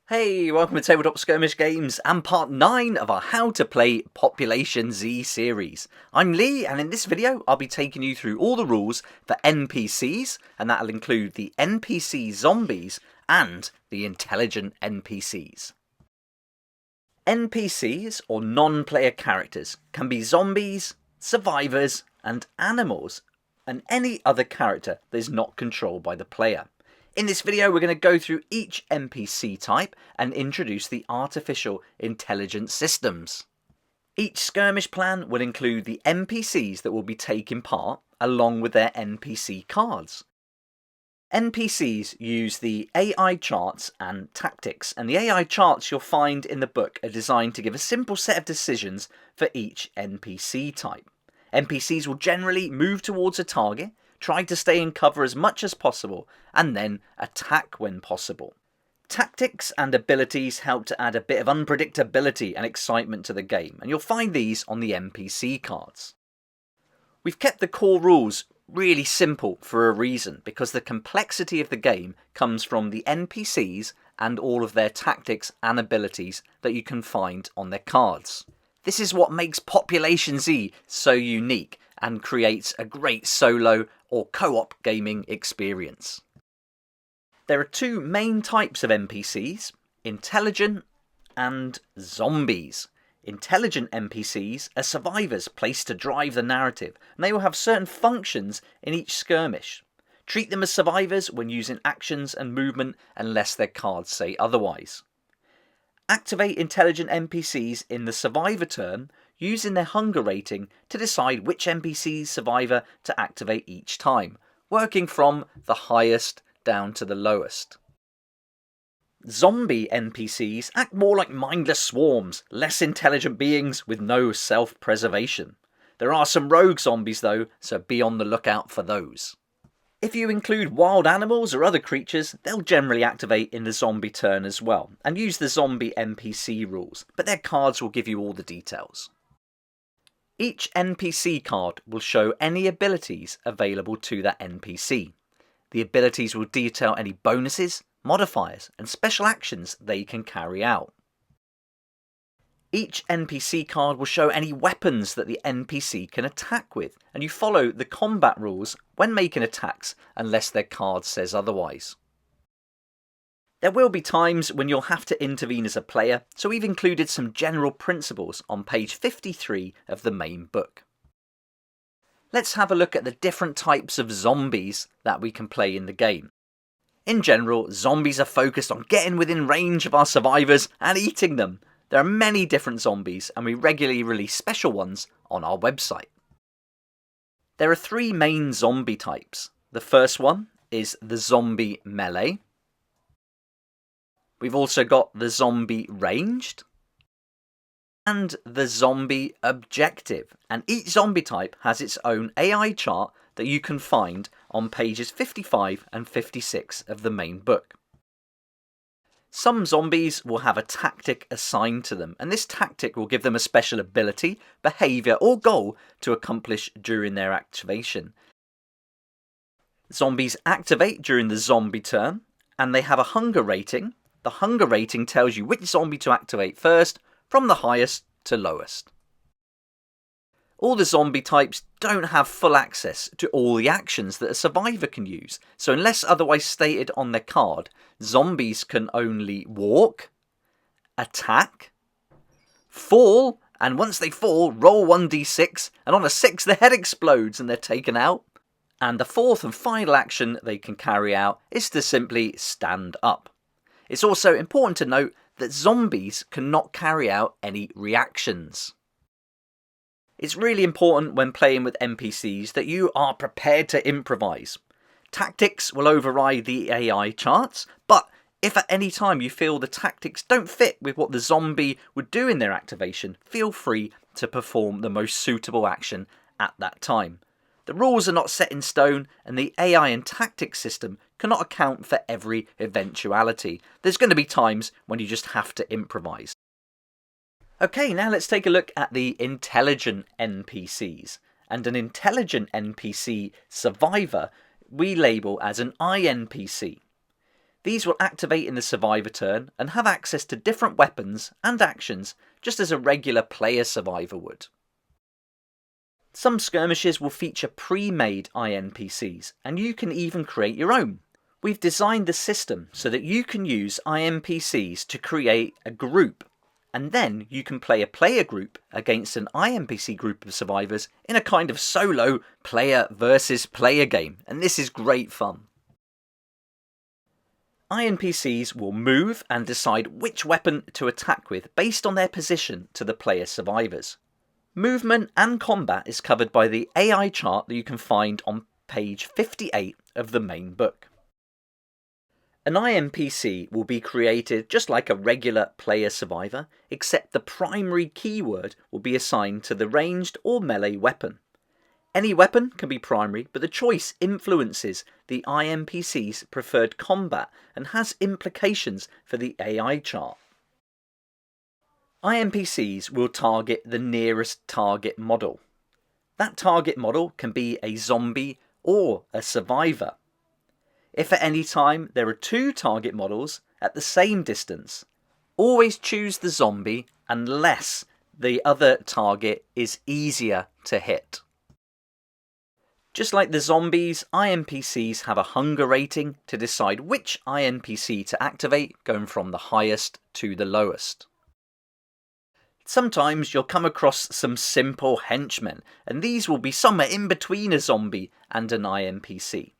Hey, welcome to Tabletop Skirmish Games and part 9 of our How to Play Population Z series. I'm Lee, and in this video I'll be taking you through all the rules for NPCs, and that'll include the NPC zombies and the intelligent NPCs. NPCs, or non-player characters, can be zombies, survivors, and animals, and any other character that is not controlled by the player. In this video, we're going to go through each NPC type and introduce the artificial intelligence systems. Each skirmish plan will include the NPCs that will be taking part, along with their NPC cards. NPCs use the AI charts and tactics, and the AI charts you'll find in the book are designed to give a simple set of decisions for each NPC type. NPCs will generally move towards a target, try to stay in cover as much as possible, and then attack when possible. Tactics and abilities help to add a bit of unpredictability and excitement to the game, and you'll find these on the NPC cards. We've kept the core rules really simple for a reason, because the complexity of the game comes from the NPCs and all of their tactics and abilities that you can find on their cards. This is what makes Population Z so unique and creates a great solo or co-op gaming experience. There are two main types of NPCs, intelligent and zombies. Intelligent NPCs are survivors placed to drive the narrative, and they will have certain functions in each skirmish. Treat them as survivors when using actions and movement unless their cards say otherwise. Activate intelligent NPCs in the survivor turn using their hunger rating to decide which NPC survivor to activate each time, working from the highest down to the lowest. Zombie NPCs act more like mindless swarms, less intelligent beings with no self-preservation. There are some rogue zombies though, so be on the lookout for those. If you include wild animals or other creatures, they'll generally activate in the zombie turn as well, and use the zombie NPC rules, but their cards will give you all the details. Each NPC card will show any abilities available to that NPC. The abilities will detail any bonuses, modifiers, and special actions they can carry out. Each NPC card will show any weapons that the NPC can attack with, and you follow the combat rules when making attacks unless their card says otherwise. There will be times when you'll have to intervene as a player, so we've included some general principles on page 53 of the main book. Let's have a look at the different types of zombies that we can play in the game. In general, zombies are focused on getting within range of our survivors and eating them. There are many different zombies, and we regularly release special ones on our website. There are three main zombie types. The first one is the zombie melee. We've also got the zombie ranged and the zombie objective, and each zombie type has its own AI chart that you can find on pages 55 and 56 of the main book. Some zombies will have a tactic assigned to them, and this tactic will give them a special ability, behaviour or goal to accomplish during their activation. Zombies activate during the zombie turn, and they have a hunger rating. The hunger rating tells you which zombie to activate first, from the highest to lowest. All the zombie types don't have full access to all the actions that a survivor can use, so unless otherwise stated on their card, zombies can only walk, attack, fall, and once they fall, roll 1d6, and on a 6 the head explodes and they're taken out. And the fourth and final action they can carry out is to simply stand up. It's also important to note that zombies cannot carry out any reactions. It's really important when playing with NPCs that you are prepared to improvise. Tactics will override the AI charts, but if at any time you feel the tactics don't fit with what the zombie would do in their activation, feel free to perform the most suitable action at that time. The rules are not set in stone, and the AI and tactics system cannot account for every eventuality. There's going to be times when you just have to improvise. Okay, now let's take a look at the intelligent NPCs. And an intelligent NPC survivor we label as an INPC. These will activate in the survivor turn and have access to different weapons and actions just as a regular player survivor would. Some skirmishes will feature pre-made INPCs, and you can even create your own. We've designed the system so that you can use INPCs to create a group, and then you can play a player group against an INPC group of survivors in a kind of solo player versus player game, and this is great fun. INPCs will move and decide which weapon to attack with based on their position to the player survivors. Movement and combat is covered by the AI chart that you can find on page 58 of the main book. An INPC will be created just like a regular player survivor, except the primary keyword will be assigned to the ranged or melee weapon. Any weapon can be primary, but the choice influences the INPC's preferred combat and has implications for the AI chart. INPCs will target the nearest target model. That target model can be a zombie or a survivor. If at any time there are two target models at the same distance, always choose the zombie unless the other target is easier to hit. Just like the zombies, INPCs have a hunger rating to decide which INPC to activate, going from the highest to the lowest. Sometimes you'll come across some simple henchmen, and these will be somewhere in between a zombie and an INPC.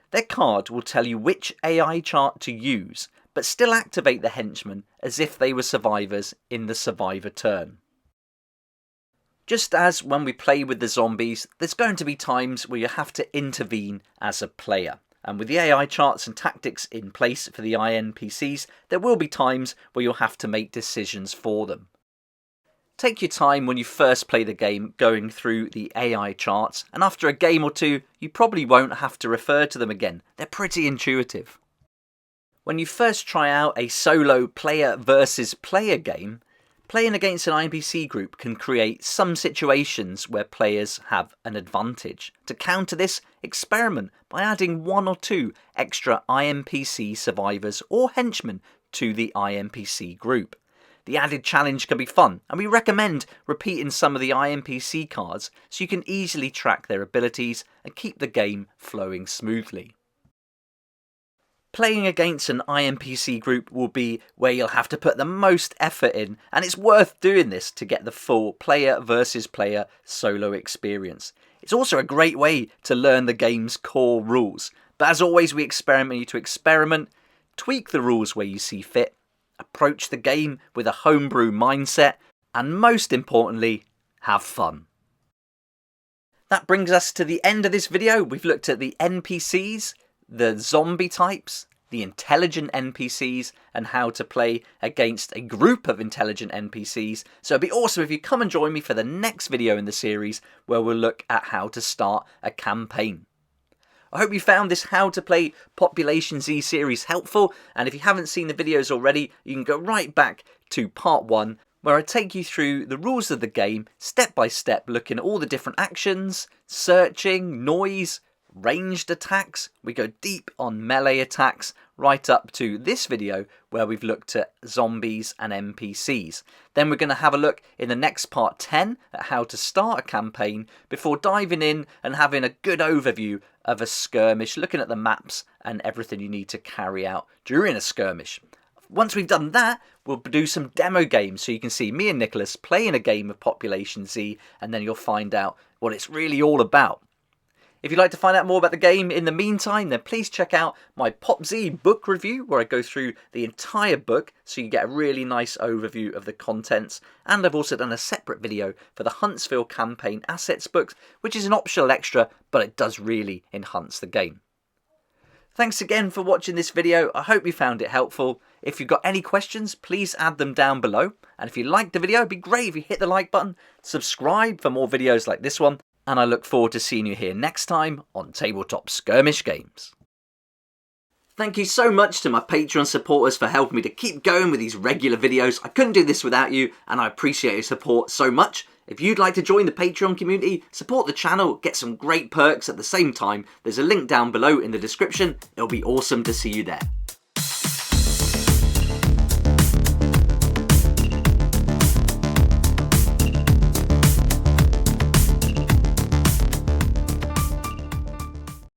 Their card will tell you which AI chart to use, but still activate the henchmen as if they were survivors in the survivor turn. Just as when we play with the zombies, there's going to be times where you have to intervene as a player. And with the AI charts and tactics in place for the INPCs, there will be times where you'll have to make decisions for them. Take your time when you first play the game going through the AI charts, and after a game or two you probably won't have to refer to them again. They're pretty intuitive. When you first try out a solo player versus player game, playing against an INPC group can create some situations where players have an advantage. To counter this, experiment by adding one or two extra INPC survivors or henchmen to the INPC group. The added challenge can be fun, and we recommend repeating some of the INPC cards so you can easily track their abilities and keep the game flowing smoothly. Playing against an INPC group will be where you'll have to put the most effort in, and it's worth doing this to get the full player versus player solo experience. It's also a great way to learn the game's core rules, but as always we experiment you to experiment, tweak the rules where you see fit, approach the game with a homebrew mindset, and most importantly, have fun. That brings us to the end of this video. We've looked at the NPCs, the zombie types, the intelligent NPCs, and how to play against a group of intelligent NPCs. So it'd be awesome if you come and join me for the next video in the series where we'll look at how to start a campaign. I hope you found this How to Play Population Z series helpful, and if you haven't seen the videos already, you can go right back to part 1 where I take you through the rules of the game step by step, looking at all the different actions, searching, noise, ranged attacks. We go deep on melee attacks right up to this video where we've looked at zombies and NPCs. Then we're going to have a look in the next part 10 at how to start a campaign before diving in and having a good overview of a skirmish, looking at the maps and everything you need to carry out during a skirmish. Once we've done that, we'll do some demo games so you can see me and Nicholas playing a game of Population Z, and then you'll find out what it's really all about. If you'd like to find out more about the game in the meantime, then please check out my PopZ book review where I go through the entire book so you get a really nice overview of the contents. And I've also done a separate video for the Huntsville Campaign Assets book, which is an optional extra, but it does really enhance the game. Thanks again for watching this video. I hope you found it helpful. If you've got any questions, please add them down below. And if you liked the video, it'd be great if you hit the like button, subscribe for more videos like this one. And I look forward to seeing you here next time on Tabletop Skirmish Games. Thank you so much to my Patreon supporters for helping me to keep going with these regular videos. I couldn't do this without you, and I appreciate your support so much. If you'd like to join the Patreon community, support the channel, get some great perks at the same time, there's a link down below in the description. It'll be awesome to see you there.